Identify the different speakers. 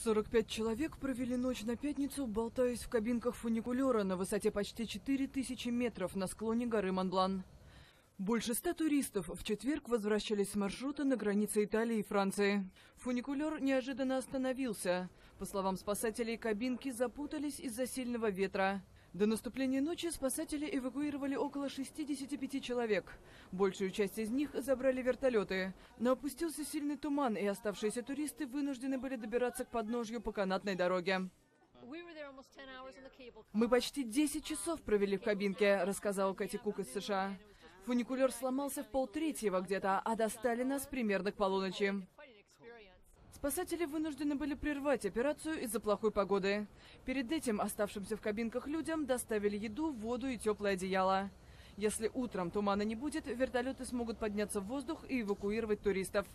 Speaker 1: 45 человек провели ночь на пятницу, болтаясь в кабинках фуникулера на высоте почти 4000 метров на склоне горы Монблан. Больше 100 туристов в четверг возвращались с маршрута на границе Италии и Франции. Фуникулер неожиданно остановился. По словам спасателей, кабинки запутались из-за сильного ветра. До наступления ночи спасатели эвакуировали около 65 человек. Большую часть из них забрали вертолеты. Но опустился сильный туман, и оставшиеся туристы вынуждены были добираться к подножью по канатной дороге. «Мы почти 10 часов провели в кабинке», — рассказал Кэти Кук из США. Фуникулер сломался в 2:30 где-то, а достали нас примерно к полуночи. Спасатели вынуждены были прервать операцию из-за плохой погоды. Перед этим оставшимся в кабинках людям доставили еду, воду и теплое одеяло. Если утром тумана не будет, вертолеты смогут подняться в воздух и эвакуировать туристов.